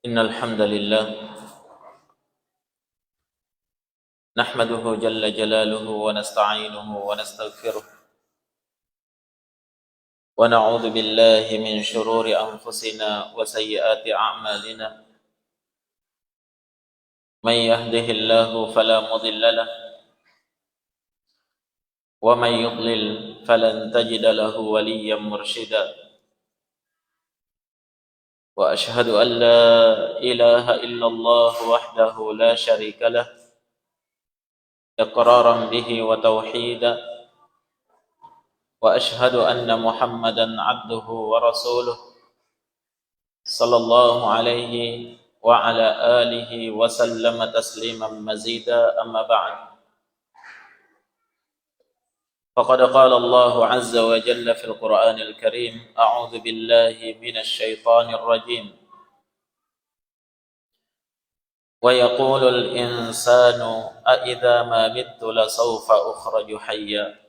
إن الحمد لله نحمده جل جلاله ونستعينه ونستغفره ونعوذ بالله من شرور أنفسنا وسيئات أعمالنا من يهده الله فلا مضل له ومن يضلل فلن تجد له وليا مرشدا وأشهد أن لا إله إلا الله وحده لا شريك له إقرارا به وتوحيدا وأشهد أن محمدا عبده ورسوله صلى الله عليه وعلى آله وسلم تسليما مزيدا أما بعد فقد قال الله عز وجل في القرآن الكريم أعوذ بالله من الشيطان الرجيم ويقول الإنسان أإذا ما مت لسوف أخرج حيا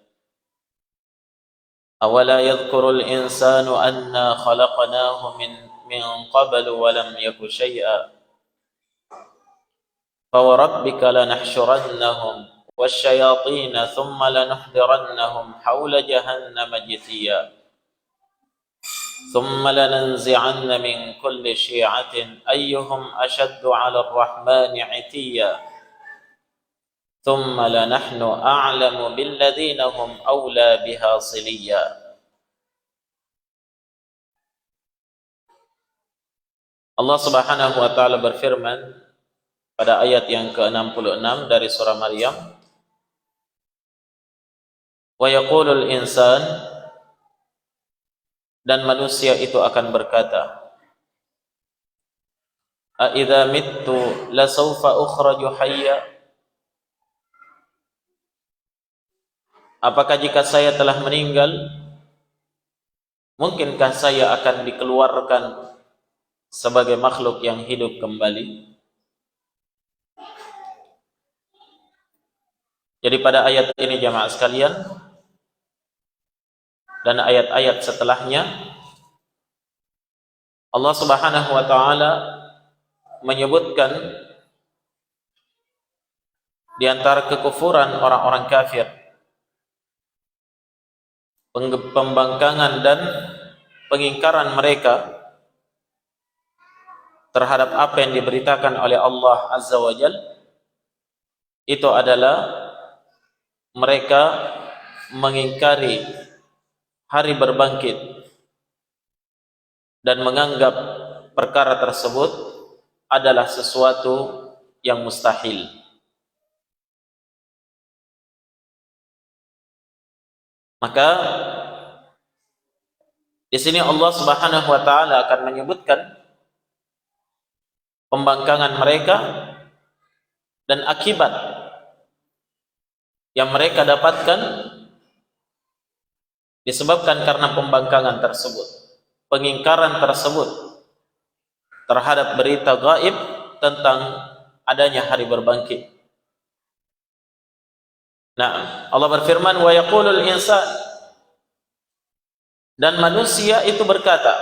أولا يذكر الإنسان أنا خلقناه من قبل ولم يك شيئا فوربك لنحشرنهم والشياطين ثم لنحضرنهم حول جهنم جثيا ثم لننزعن من كل شيعة أيهم أشد على الرحمن عتيا ثم لنحن أعلم بالذين هم أولى بها صليا. Allah Subhanahu wa taala berfirman pada ayat yang ke-66 dari surah Maryam, wa yaqulul insan, dan manusia itu akan berkata, a idza mittu la sawfa ukhraju hayya, apakah jika saya telah meninggal, mungkinkah saya akan dikeluarkan sebagai makhluk yang hidup kembali? Jadi pada ayat ini jamaah sekalian dan ayat-ayat setelahnya, Allah Subhanahu wa taala menyebutkan di antara kekufuran orang-orang kafir, pembangkangan dan pengingkaran mereka terhadap apa yang diberitakan oleh Allah Azza wa Jalla, itu adalah mereka mengingkari hari berbangkit dan menganggap perkara tersebut adalah sesuatu yang mustahil. Maka di sini Allah Subhanahu wa taala akan menyebutkan pembangkangan mereka dan akibat yang mereka dapatkan disebabkan karena pembangkangan tersebut, pengingkaran tersebut terhadap berita gaib tentang adanya hari berbangkit. Nah, Allah berfirman, wa yaqulul insan, dan manusia itu berkata.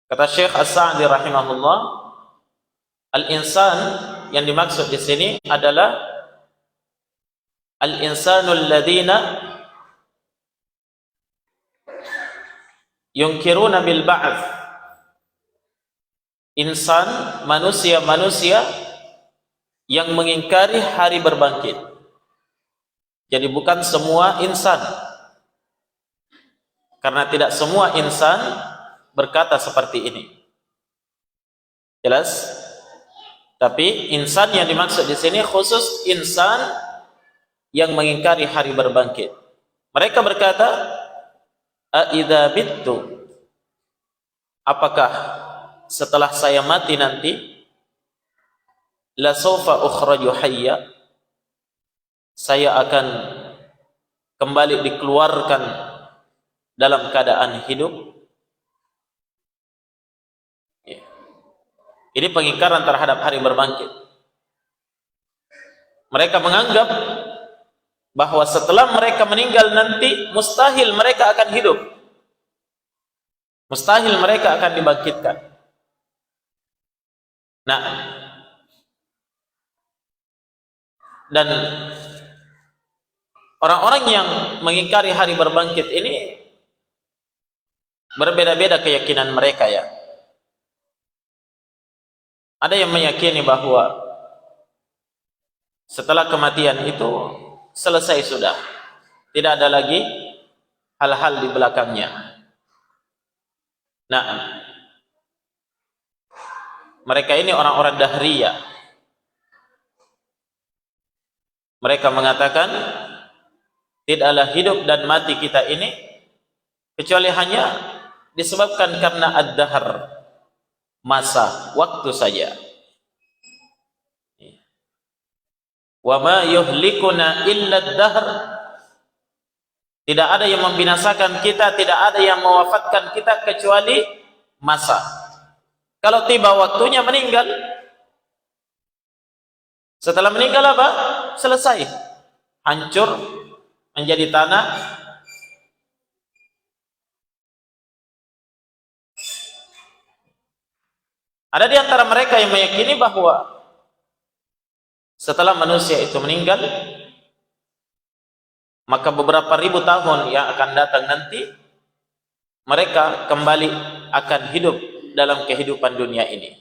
Kata Syekh As-Sa'di rahimahullah, al-insan yang dimaksud di sini adalah al-insanul ladzina yunkiruna bil ba'ts. Insan, manusia-manusia yang mengingkari hari berbangkit. Jadi bukan semua insan, karena tidak semua insan berkata seperti ini. Jelas? Tapi insan yang dimaksud di sini khusus insan yang mengingkari hari berbangkit. Mereka berkata, a idza bittu, apakah setelah saya mati nanti, la sawfa ukhraju hayya, saya akan kembali dikeluarkan dalam keadaan hidup. Ini pengingkaran terhadap hari berbangkit. Mereka menganggap bahwa setelah mereka meninggal nanti mustahil mereka akan hidup, mustahil mereka akan dibangkitkan. Nah, dan orang-orang yang mengingkari hari berbangkit ini berbeda-beda keyakinan mereka ya. Ada yang meyakini bahwa setelah kematian itu selesai sudah, tidak ada lagi hal-hal di belakangnya. Nah, mereka ini orang-orang Dahriyah. Mereka mengatakan tidaklah hidup dan mati kita ini kecuali hanya disebabkan karena ad-dahr, masa, waktu saja. Wa ma yuhlikuna illa ad-dahr. Tidak ada yang membinasakan kita, tidak ada yang mewafatkan kita kecuali masa. Kalau tiba waktunya meninggal, setelah meninggal apa? Selesai, hancur, menjadi tanah. Ada di antara mereka yang meyakini bahwa setelah manusia itu meninggal, maka beberapa ribu tahun yang akan datang nanti mereka kembali akan hidup dalam kehidupan dunia ini.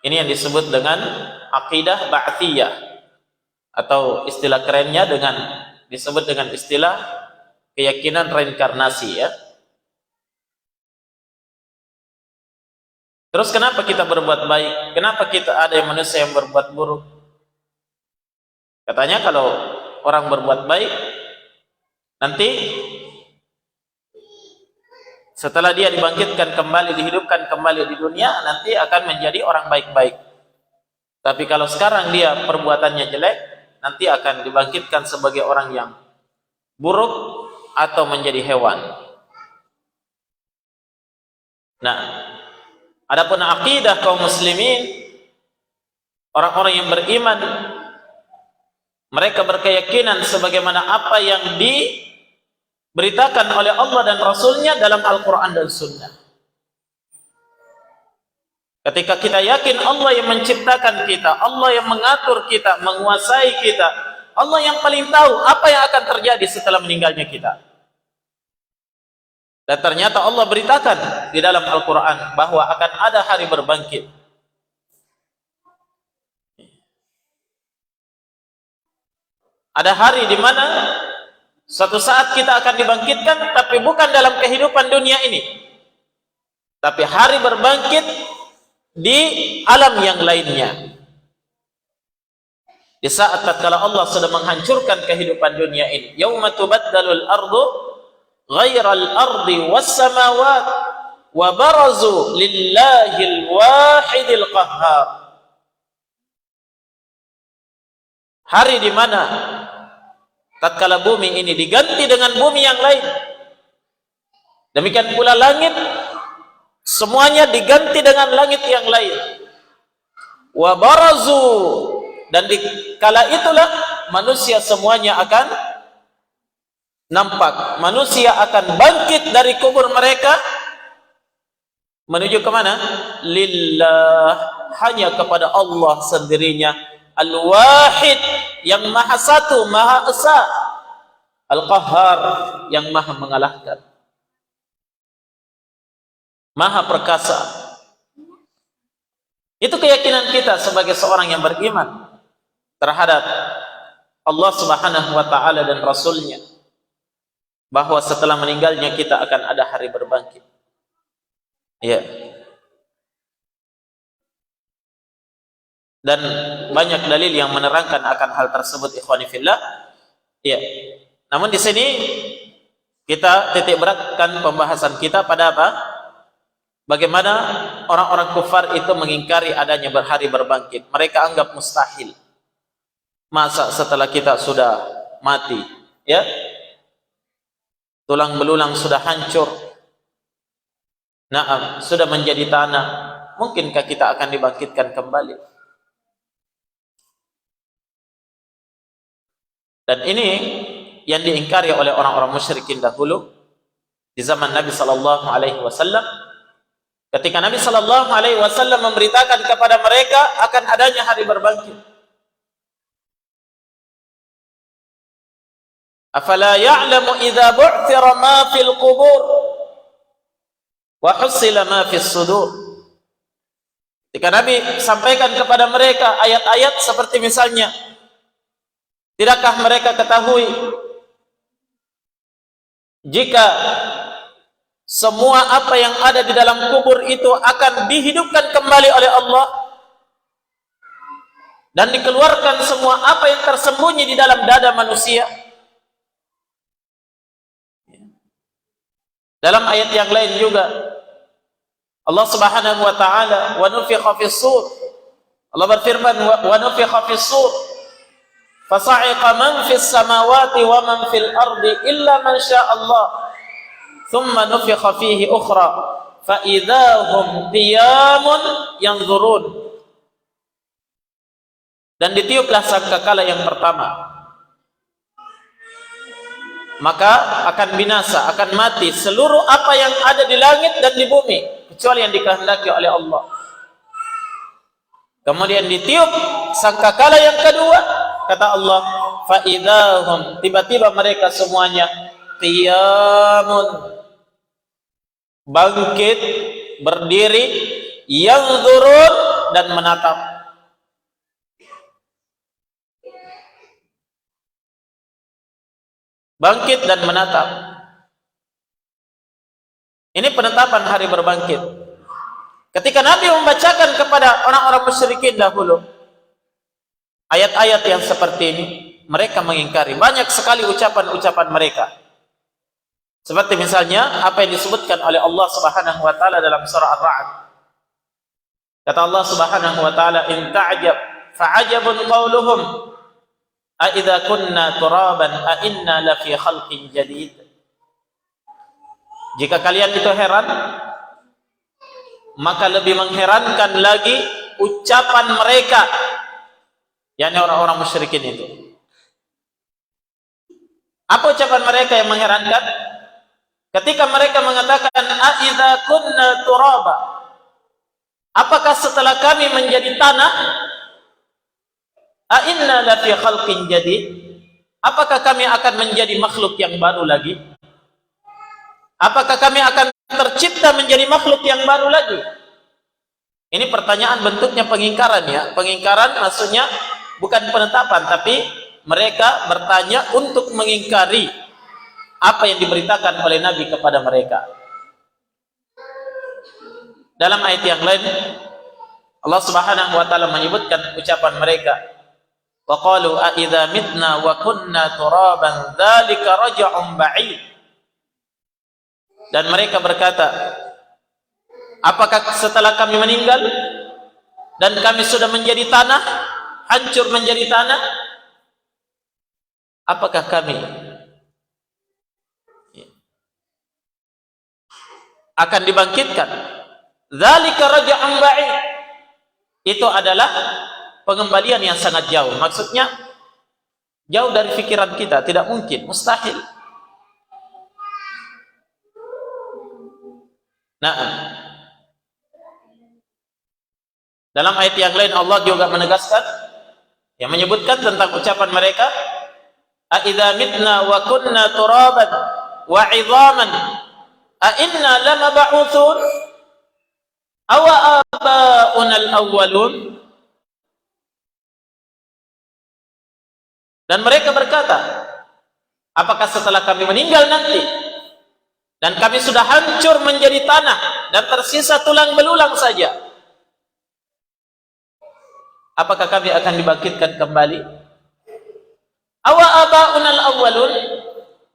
Ini yang disebut dengan akidah ba'thiyah, atau istilah kerennya disebut dengan istilah keyakinan reinkarnasi ya. Terus kenapa kita berbuat baik? Kenapa kita ada yang manusia yang berbuat buruk? Katanya kalau orang berbuat baik, nanti setelah dia dibangkitkan kembali, dihidupkan kembali di dunia, nanti akan menjadi orang baik-baik. Tapi kalau sekarang dia perbuatannya jelek, nanti akan dibangkitkan sebagai orang yang buruk atau menjadi hewan. Nah, adapun akidah kaum muslimin, orang-orang yang beriman, mereka berkeyakinan sebagaimana apa yang diberitakan oleh Allah dan Rasulnya dalam Al-Quran dan Sunnah. Ketika kita yakin Allah yang menciptakan kita, Allah yang mengatur kita, menguasai kita, Allah yang paling tahu apa yang akan terjadi setelah meninggalnya kita. Dan ternyata Allah beritakan di dalam Al-Quran bahwa akan ada hari berbangkit. Ada hari di mana suatu saat kita akan dibangkitkan, tapi bukan dalam kehidupan dunia ini, tapi hari berbangkit di alam yang lainnya. Di saat tatkala Allah sudah menghancurkan kehidupan dunia ini, yauma tubaddalul ardu ghairal ardi was samawat wa barazu lillahil wahidil qahhar. Hari di mana tatkala bumi ini diganti dengan bumi yang lain, demikian pula langit semuanya diganti dengan langit yang lain. Wa barazu, dan di kala itulah manusia semuanya akan nampak. Manusia akan bangkit dari kubur mereka menuju ke mana? Lillah, hanya kepada Allah sendirinya, Al-Wahid, yang maha satu, maha esa, Al-Qahhar, yang maha mengalahkan, maha perkasa. Itu keyakinan kita sebagai seorang yang beriman terhadap Allah Subhanahu wa ta'ala dan Rasulnya, bahwa setelah meninggalnya kita akan ada hari berbangkit. Ya. Dan banyak dalil yang menerangkan akan hal tersebut, ikhwani fillah. Ya. Namun di sini kita titik beratkan pembahasan kita pada apa? Bagaimana orang-orang kufar itu mengingkari adanya hari berbangkit. Mereka anggap mustahil. Masa setelah kita sudah mati, ya, tulang belulang sudah hancur, naam, sudah menjadi tanah, mungkinkah kita akan dibangkitkan kembali? Dan ini yang diingkari oleh orang-orang musyrikin dahulu di zaman Nabi sallallahu alaihi wasallam, ketika Nabi sallallahu alaihi wasallam memberitakan kepada mereka akan adanya hari berbangkit. Afala ya'lamu idza bu'thira ma fil qubur wa husila ma fis sudur. Ketika Nabi sampaikan kepada mereka ayat-ayat seperti misalnya, tidakkah mereka ketahui jika semua apa yang ada di dalam kubur itu akan dihidupkan kembali oleh Allah dan dikeluarkan semua apa yang tersembunyi di dalam dada manusia? Dalam ayat yang lain juga Allah Subhanahu wa taala, wa nufikha fis sur. Allah berfirman, wa nufikha fis sur fasa'iqa man fis samawati wa man fil ardi illa man syaa Allah. Thumma nufikha fihi ukhra fa idahum qiyamun yanzurun. Dan ditiuplah sangkakala yang pertama, maka akan binasa, akan mati seluruh apa yang ada di langit dan di bumi kecuali yang dikehendaki oleh Allah. Kemudian ditiup sangkakala yang kedua, kata Allah, fa idahum, tiba-tiba mereka semuanya qiyamun, bangkit, berdiri, yanzurun, dan menatap. Bangkit dan menatap. Ini penetapan hari berbangkit. Ketika Nabi membacakan kepada orang-orang musyrikin dahulu ayat-ayat yang seperti ini, mereka mengingkari. Banyak sekali ucapan-ucapan mereka. Seperti misalnya apa yang disebutkan oleh Allah Subhanahu wa taala dalam surah Ar-Ra'd. Kata Allah Subhanahu wa taala, "In ta'jab fa'ajabun qawluhum a idza kunna turaban a inna la fi khalqin jadid." Jika kalian itu heran, maka lebih mengherankan lagi ucapan mereka, yakni orang-orang musyrikin itu. Apa ucapan mereka yang mengherankan? Ketika mereka mengatakan, a idza kunna turaba, apakah setelah kami menjadi tanah, a inna la fi khalqin jadid, apakah kami akan menjadi makhluk yang baru lagi? Apakah kami akan tercipta menjadi makhluk yang baru lagi? Ini pertanyaan bentuknya pengingkaran, ya. Pengingkaran maksudnya bukan penetapan, tapi mereka bertanya untuk mengingkari apa yang diberitakan oleh Nabi kepada mereka. Dalam ayat yang lain Allah Subhanahu wa taala menyebutkan ucapan mereka, wa qalu a idza mitna wa kunna turaban dzalika raj'un ba'id. Dan mereka berkata, apakah setelah kami meninggal dan kami sudah menjadi tanah, hancur menjadi tanah, apakah kami akan dibangkitkan? Dzalika raj'un ba'id. Itu adalah pengembalian yang sangat jauh. Maksudnya jauh dari pikiran kita, tidak mungkin, mustahil. Nah, dalam ayat yang lain Allah juga menegaskan, yang menyebutkan tentang ucapan mereka, a idza mitna wa kunna turaban wa 'idhaman a inna lamab'utsun aw aba'una al-awwalun. Dan mereka berkata, apakah setelah kami meninggal nanti dan kami sudah hancur menjadi tanah dan tersisa tulang belulang saja, apakah kami akan dibangkitkan kembali? Awa aba'una al-awwalun.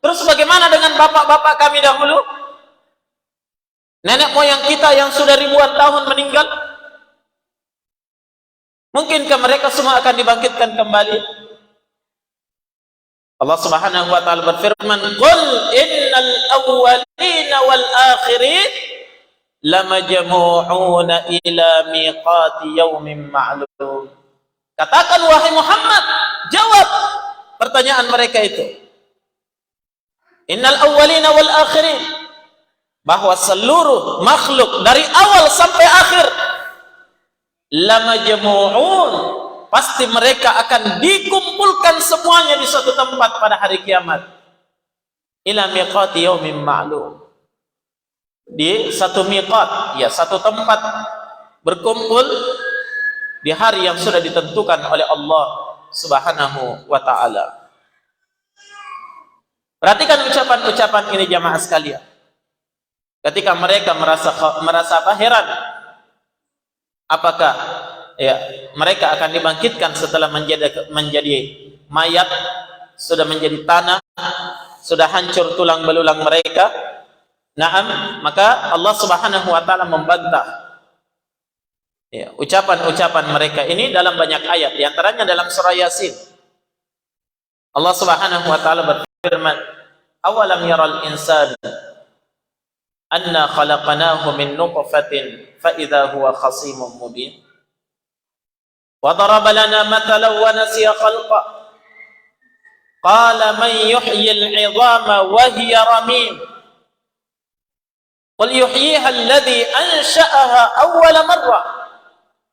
Terus bagaimana dengan bapak-bapak kami dahulu? Nenek moyang kita yang sudah ribuan tahun meninggal? Mungkinkah mereka semua akan dibangkitkan kembali? Allah Subhanahu wa taala berfirman, "Qul innal awwalina wal akhirin lamajmu'una ila miqati yaumin ma'lum." Katakan wahai Muhammad, jawab pertanyaan mereka itu. Innal awwalina wal akhirin, bahwa seluruh makhluk dari awal sampai akhir lamajmu'un, pasti mereka akan dikumpulkan semuanya di suatu tempat pada hari kiamat, ila miqati yaumin ma'lum, di satu miqat, ya satu tempat berkumpul di hari yang sudah ditentukan oleh Allah Subhanahu wa ta'ala. Perhatikan ucapan-ucapan ini jamaah sekalian. Ketika mereka merasa apa? Heran. Apakah ya mereka akan dibangkitkan setelah menjadi mayat, sudah menjadi tanah, sudah hancur tulang belulang mereka? Naam, maka Allah Subhanahu wa taala membantah ya, ucapan-ucapan mereka ini dalam banyak ayat, di antaranya dalam surah Yasin. Allah Subhanahu wa taala berfirman, "Awalam yaral insanu anna khalaqnahu min nutfatin fa idza huwa khasimun mubin wa daraba lana mathalan wa nasiya khalqa qala man yuhyi al-'idhama wa hiya ramim qul yuhyiha alladhi ansha'aha awwala marrah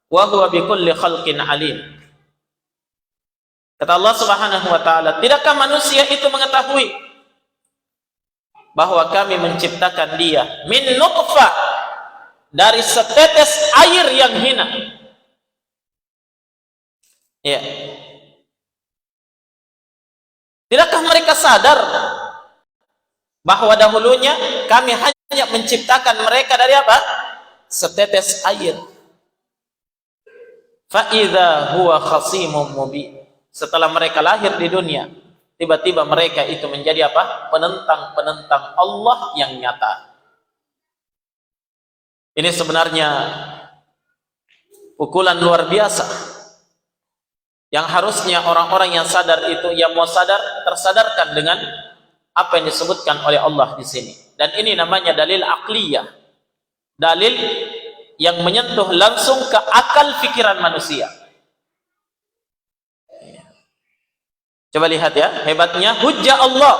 wa huwa bikulli khalqin 'alim." Kata Allah Subhanahu wa taala, tidakkah manusia itu mengetahui bahwa kami menciptakan dia min nutfah, dari setetes air yang hina. Ya. Tidakkah mereka sadar bahwa dahulunya kami hanya menciptakan mereka dari apa? Setetes air. Fa idza huwa khasimun mubin. Setelah mereka lahir di dunia, tiba-tiba mereka itu menjadi apa? Penentang-penentang Allah yang nyata. Ini sebenarnya pukulan luar biasa yang harusnya orang-orang yang sadar itu, yang mau sadar, tersadarkan dengan apa yang disebutkan oleh Allah di sini. Dan ini namanya dalil aqliyah, dalil yang menyentuh langsung ke akal pikiran manusia. Coba lihat ya, hebatnya hujjah Allah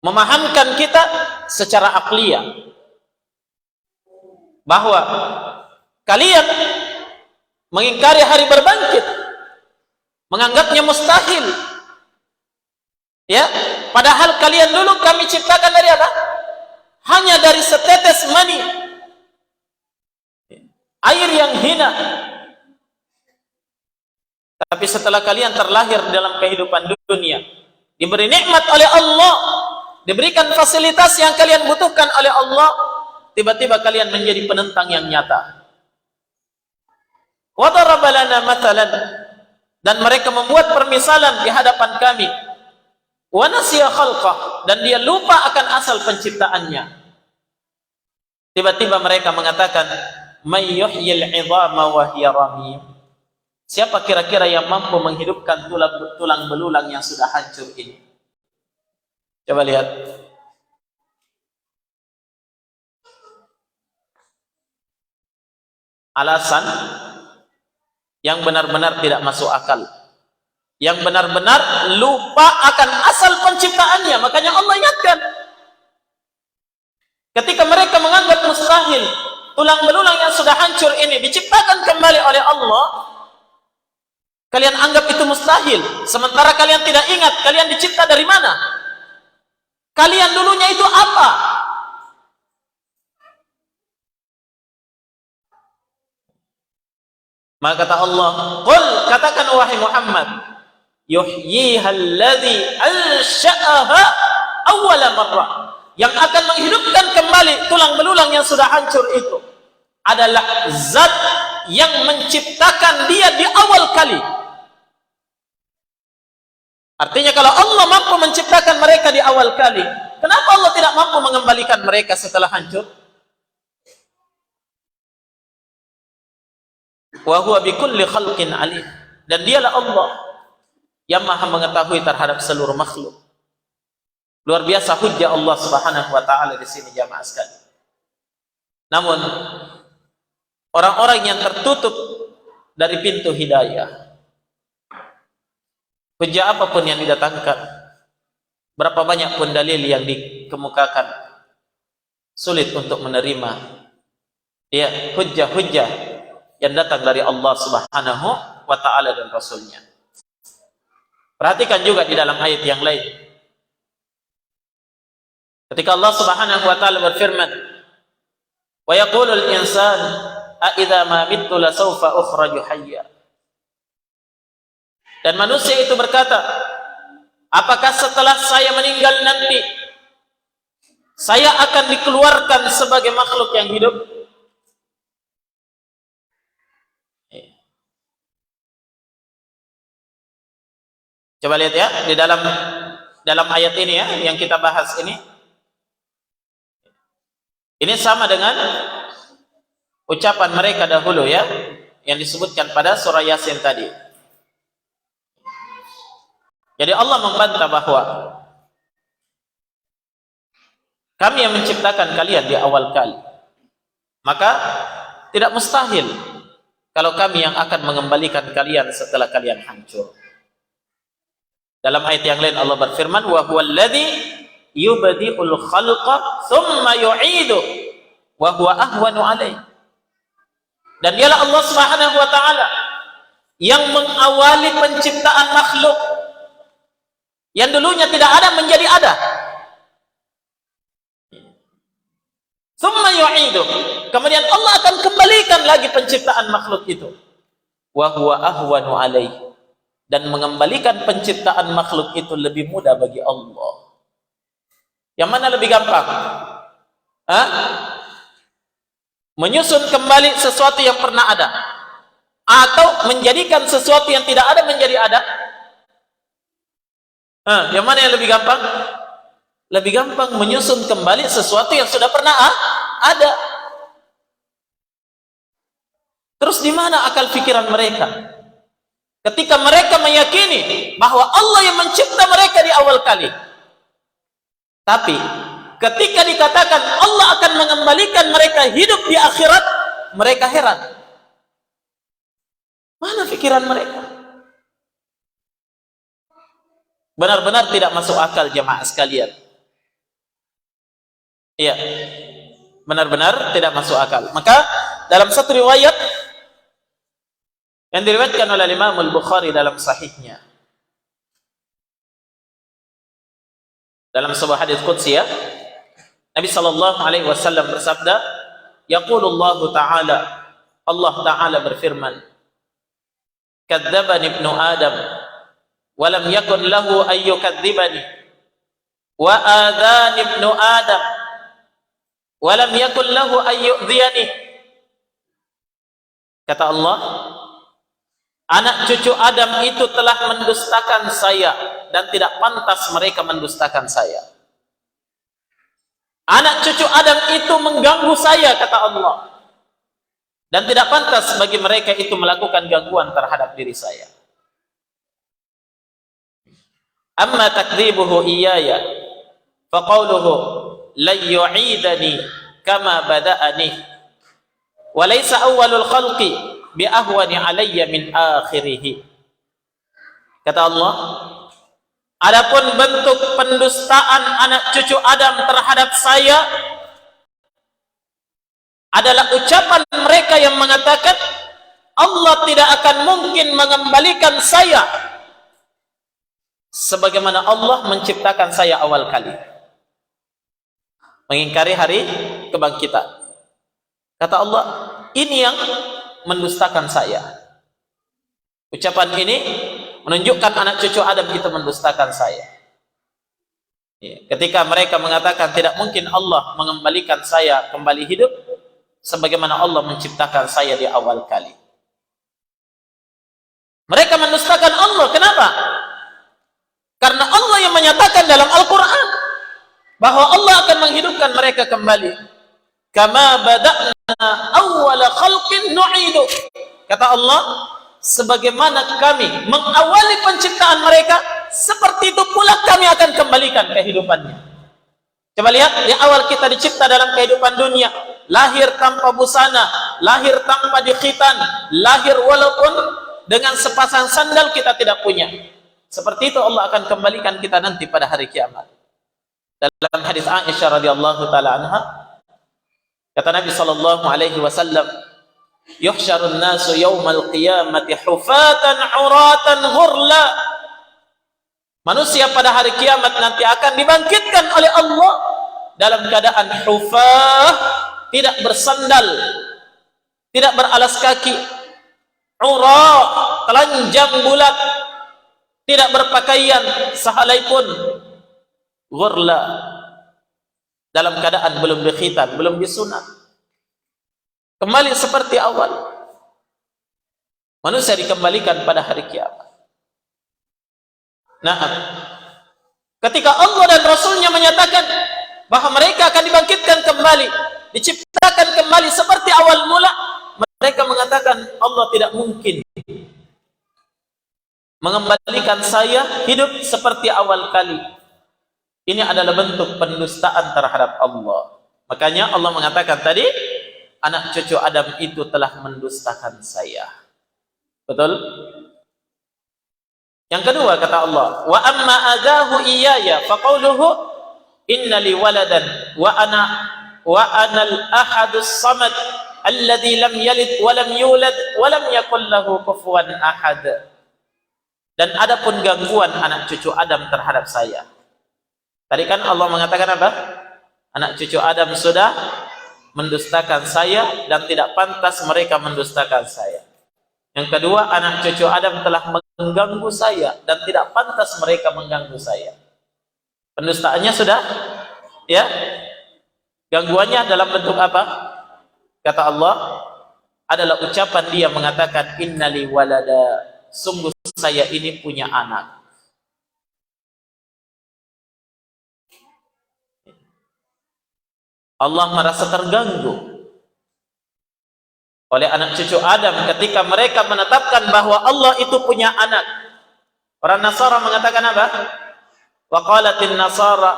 memahamkan kita secara akliyah bahwa kalian mengingkari hari berbangkit, menganggapnya mustahil. Ya, padahal kalian dulu kami ciptakan dari apa? Hanya dari setetes mani, air yang hina. Tapi setelah kalian terlahir dalam kehidupan dunia, diberi nikmat oleh Allah, diberikan fasilitas yang kalian butuhkan oleh Allah, tiba-tiba kalian menjadi penentang yang nyata. Wa daraba lana mathalan, dan mereka membuat permisalan di hadapan kami. Wa nasiya khalqah, dan dia lupa akan asal penciptaannya. Tiba-tiba mereka mengatakan, may yuhyil 'idhama wa hiya ramim. Siapa kira-kira yang mampu menghidupkan tulang belulang yang sudah hancur ini? Coba lihat. Alasan yang benar-benar tidak masuk akal, yang benar-benar lupa akan asal penciptaannya. Makanya Allah ingatkan, ketika mereka menganggap mustahil tulang belulang yang sudah hancur ini diciptakan kembali oleh Allah, kalian anggap itu mustahil, sementara kalian tidak ingat kalian dicipta dari mana. Kalian dulunya itu apa? Maka kata Allah, qul, katakan wahai Muhammad, yuhyiha alladhi ansha'aha awwala marrah, yang akan menghidupkan kembali tulang belulang yang sudah hancur itu adalah zat yang menciptakan dia di awal kali. Artinya kalau Allah mampu menciptakan mereka di awal kali, kenapa Allah tidak mampu mengembalikan mereka setelah hancur? Wa huwa bikulli khalqin alim, dan dialah Allah yang maha mengetahui terhadap seluruh makhluk. Luar biasa hujjah Allah Subhanahu wa taala di sini jamaah sekalian. Namun orang-orang yang tertutup dari pintu hidayah, hujjah apapun yang didatangkan, berapa banyak pun dalil yang dikemukakan, sulit untuk menerima hujjah-hujjah yang datang dari Allah Subhanahu wa ta'ala dan Rasulnya. Perhatikan juga di dalam ayat yang lain, ketika Allah Subhanahu wa ta'ala berfirman, wa yaqulul insan a idza ma mittu la sawfa ukhraju hayya. Dan manusia itu berkata, apakah setelah saya meninggal nanti saya akan dikeluarkan sebagai makhluk yang hidup? Coba lihat ya, di dalam ayat ini ya, yang kita bahas ini sama dengan ucapan mereka dahulu ya, yang disebutkan pada surah Yasin tadi. Jadi Allah membantah bahwa kami yang menciptakan kalian di awal kali, maka tidak mustahil kalau kami yang akan mengembalikan kalian setelah kalian hancur. Dalam ayat yang lain Allah berfirman, wa huwal ladzi yubdi'ul khalqa tsumma yu'idu wa huwa ahwanu 'alaihi. Dan dialah Allah Subhanahu wa ta'ala yang mengawali penciptaan makhluk yang dulunya tidak ada menjadi ada. Tsumma yu'idu, kemudian Allah akan kembalikan lagi penciptaan makhluk itu. Wa huwa ahwanu 'alaihi, dan mengembalikan penciptaan makhluk itu lebih mudah bagi Allah. Yang mana lebih gampang? Menyusun kembali sesuatu yang pernah ada, atau menjadikan sesuatu yang tidak ada menjadi ada? Yang mana yang lebih gampang? Lebih gampang menyusun kembali sesuatu yang sudah pernah ada. Terus di mana akal pikiran mereka ketika mereka meyakini bahwa Allah yang mencipta mereka di awal kali, tapi ketika dikatakan Allah akan mengembalikan mereka hidup di akhirat, mereka heran. Mana pikiran mereka? Benar-benar tidak masuk akal jemaah sekalian. Iya, benar-benar tidak masuk akal. Maka dalam satu riwayat yang diriwayatkan oleh Imam Al-Bukhari dalam sahihnya, dalam sebuah hadis qudsi ya, Nabi sallallahu alaihi wasallam bersabda, yaqulullahu ta'ala, Allah Ta'ala berfirman, kadzdzabani ibnu Adam wa lam yakun lahu ay yukadzdzibani wa adzani ibnu Adam wa lam yakun lahu ay yu'dhiyani. Kata Allah, anak cucu Adam itu telah mendustakan saya dan tidak pantas mereka mendustakan saya. Anak cucu Adam itu mengganggu saya, kata Allah, dan tidak pantas bagi mereka itu melakukan gangguan terhadap diri saya. Amma takdzibuhu iyaya faqauluhu la yu'idani kama bada'ani wa laysa awwalul khalqi bi ahwani alayya min akhirih. Kata Allah, adapun bentuk pendustaan anak cucu Adam terhadap saya adalah ucapan mereka yang mengatakan Allah tidak akan mungkin mengembalikan saya sebagaimana Allah menciptakan saya awal kali. Mengingkari hari kebangkitan. Kata Allah, ini yang mendustakan saya. Ucapan ini menunjukkan anak cucu Adam itu mendustakan saya. Ketika mereka mengatakan tidak mungkin Allah mengembalikan saya kembali hidup sebagaimana Allah menciptakan saya di awal kali. Mereka mendustakan Allah. Kenapa? Karena Allah yang menyatakan dalam Al-Quran bahwa Allah akan menghidupkan mereka kembali. Kama bada'na awwala khalqin nu'idu. Kata Allah, sebagaimana kami mengawali penciptaan mereka, seperti itu pula kami akan kembalikan kehidupannya. Coba lihat, di awal kita dicipta dalam kehidupan dunia, lahir tanpa busana, lahir tanpa dikhitan, lahir walaupun dengan sepasang sandal kita tidak punya. Seperti itu Allah akan kembalikan kita nanti pada hari kiamat. Dalam hadis Aisyah radhiyallahu taala anha, kata Nabi sallallahu alaihi wasallam, "Yuhsyarun nasu yaumal qiyamati hufatan 'uratan ghurla." Manusia pada hari kiamat nanti akan dibangkitkan oleh Allah dalam keadaan hufah, tidak bersandal, tidak beralas kaki, ura, telanjang bulat, tidak berpakaian sehelai pun, ghurla, dalam keadaan belum dikhitan, belum disunat, kembali seperti awal. Manusia dikembalikan pada hari kiamat. Nah, ketika Allah dan Rasulnya menyatakan bahwa mereka akan dibangkitkan kembali, diciptakan kembali seperti awal mula, mereka mengatakan Allah tidak mungkin mengembalikan saya hidup seperti awal kali. Ini adalah bentuk pendustaan terhadap Allah. Makanya Allah mengatakan tadi, anak cucu Adam itu telah mendustakan saya. Betul? Yang kedua kata Allah, wa amma adahu iyaya faqauluhu inna li waladan wa ana al-ahadus samad alladhi lam yalid wa lam yulad wa lam yakul lahu kufuwan ahad. Dan adapun gangguan anak cucu Adam terhadap saya. Tadi kan Allah mengatakan apa? Anak cucu Adam sudah mendustakan saya dan tidak pantas mereka mendustakan saya. Yang kedua, anak cucu Adam telah mengganggu saya dan tidak pantas mereka mengganggu saya. Pendustaannya sudah, ya. Gangguannya dalam bentuk apa? Kata Allah, adalah ucapan dia mengatakan innali walada, sungguh saya ini punya anak. Allah merasa terganggu oleh anak cucu Adam ketika mereka menetapkan bahwa Allah itu punya anak. Orang Nasara mengatakan apa? Wa qalatin Nasara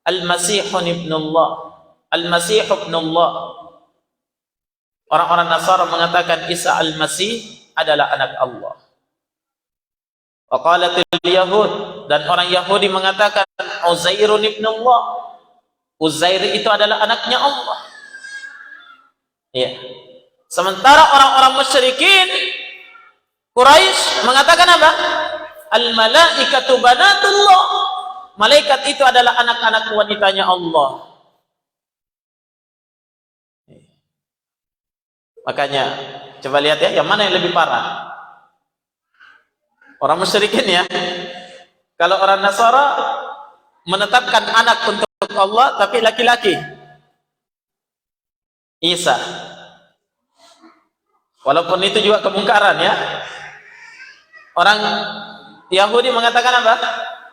al-Masihun ibnullah, al-Masih ibnullah. Orang-orang Nasara mengatakan Isa al-Masih adalah anak Allah. Wa qalatil Yahud, dan orang Yahudi mengatakan Uzairun ibnullah, Uzair itu adalah anaknya Allah. Ya. Sementara orang-orang musyrikin Quraisy mengatakan apa? Al-malaikatu banatullah. Malaikat itu adalah anak-anak wanitanya Allah. Makanya coba lihat ya, yang mana yang lebih parah? Orang musyrikin ya. Kalau orang Nasara menetapkan anak untuk Allah tapi laki-laki, Isa. Walaupun itu juga kemungkaran ya. Orang Yahudi mengatakan apa?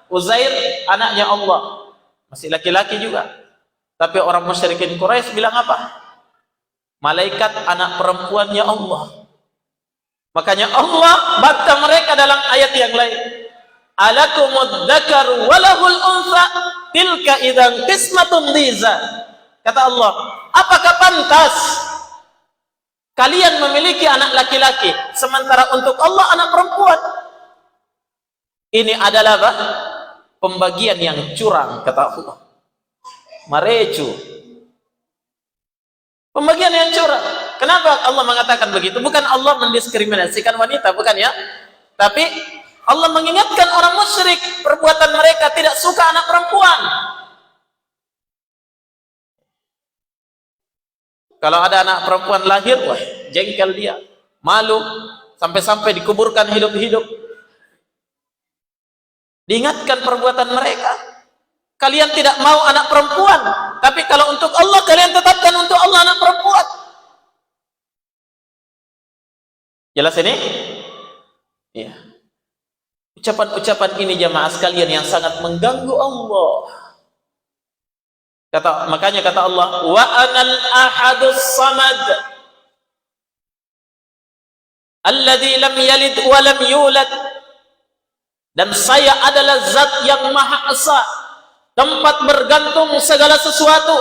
Uzair anaknya Allah, masih laki-laki juga. Tapi orang musyrikin Quraisy bilang apa? Malaikat anak perempuannya Allah. Makanya Allah bantah mereka dalam ayat yang lain. Alakumud dzakaru walahul untha tilka idzan qismatun dhiza. Kata Allah, apakah pantas kalian memiliki anak laki-laki sementara untuk Allah anak perempuan? Ini adalah apa? Pembagian yang curang, kata Allah. Marecu. Pembagian yang curang. Kenapa Allah mengatakan begitu? Bukan Allah mendiskriminasikan wanita, bukan ya? Tapi Allah mengingatkan orang musyrik, perbuatan mereka tidak suka anak perempuan. Kalau ada anak perempuan lahir, wah, jengkel dia, malu, sampai-sampai dikuburkan hidup-hidup. Diingatkan perbuatan mereka. Kalian tidak mau anak perempuan, tapi kalau untuk Allah, kalian tetapkan untuk Allah anak perempuan. Jelas ini? Iya. Ucapan-ucapan ini jamaah sekalian yang sangat mengganggu Allah. Makanya kata Allah, wa anal ahadus samad alladzi lam yalid wa lam yulad. Dan saya adalah zat yang maha esa, tempat bergantung segala sesuatu,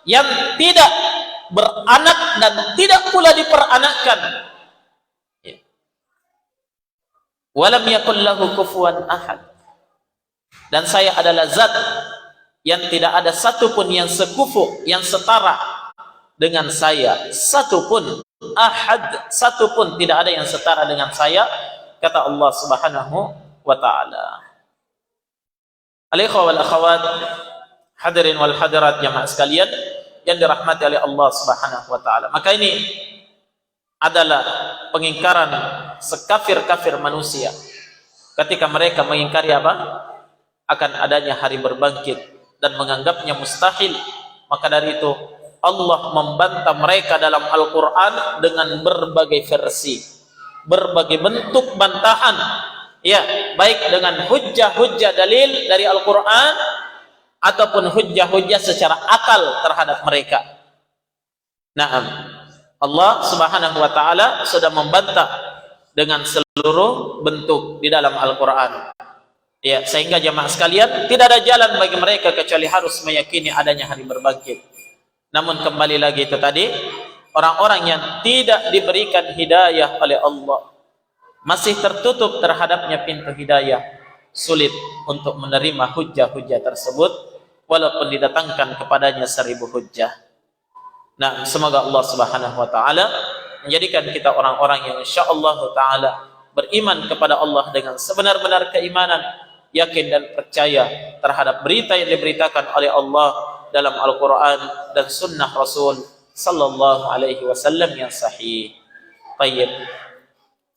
yang tidak beranak dan tidak pula diperanakkan. Walam yakul lahu kufuwan ahad. Dan saya adalah zat yang tidak ada satupun yang sekufu, yang setara dengan saya. Satupun, ahad, satupun tidak ada yang setara dengan saya, kata Allah Subhanahu wa ta'ala. Al-ikhwa wal akhawat, hadirin wal hadirat jamaah sekalian yang dirahmati oleh Allah Subhanahu wa ta'ala. Maka ini adalah pengingkaran sekafir-kafir manusia ketika mereka mengingkari apa? Akan adanya hari berbangkit dan menganggapnya mustahil. Maka dari itu Allah membantah mereka dalam Al-Quran dengan berbagai versi, berbagai bentuk bantahan, ya, baik dengan hujjah-hujjah dalil dari Al-Quran ataupun hujjah-hujjah secara akal terhadap mereka. Naam, Allah Subhanahu wa ta'ala sudah membantah dengan seluruh bentuk di dalam Al-Quran. Ya, sehingga jemaah sekalian, tidak ada jalan bagi mereka kecuali harus meyakini adanya hari berbangkit. Namun kembali lagi itu tadi, orang-orang yang tidak diberikan hidayah oleh Allah, masih tertutup terhadapnya pintu hidayah, sulit untuk menerima hujjah-hujjah tersebut walaupun didatangkan kepadanya 1000 hujjah. Nah, semoga Allah Subhanahu wa ta'ala menjadikan kita orang-orang yang insyaallah ta'ala beriman kepada Allah dengan sebenar-benar keimanan, yakin dan percaya terhadap berita yang diberitakan oleh Allah dalam Al-Quran dan sunnah Rasul sallallahu alaihi wasallam yang sahih. Baik,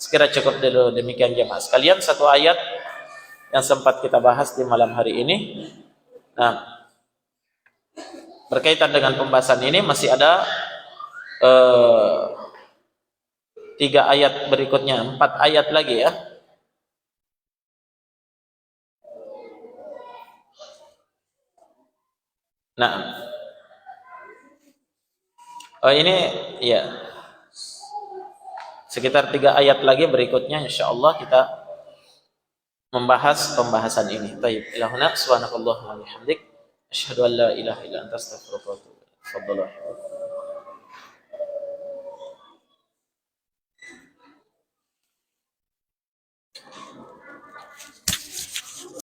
sekira cukup dulu demikian jemaah sekalian satu ayat yang sempat kita bahas di malam hari ini. Nah, berkaitan dengan pembahasan ini masih ada 3 ayat berikutnya, 4 ayat lagi ya. Nah, ini ya sekitar 3 ayat lagi berikutnya insyaallah kita membahas pembahasan ini. Baik, ilahuna subhanakallahumma wa bihamdik asyhadu an la ilaha illa anta astaghfiruka wa atubu ilaik. Tafadhalu.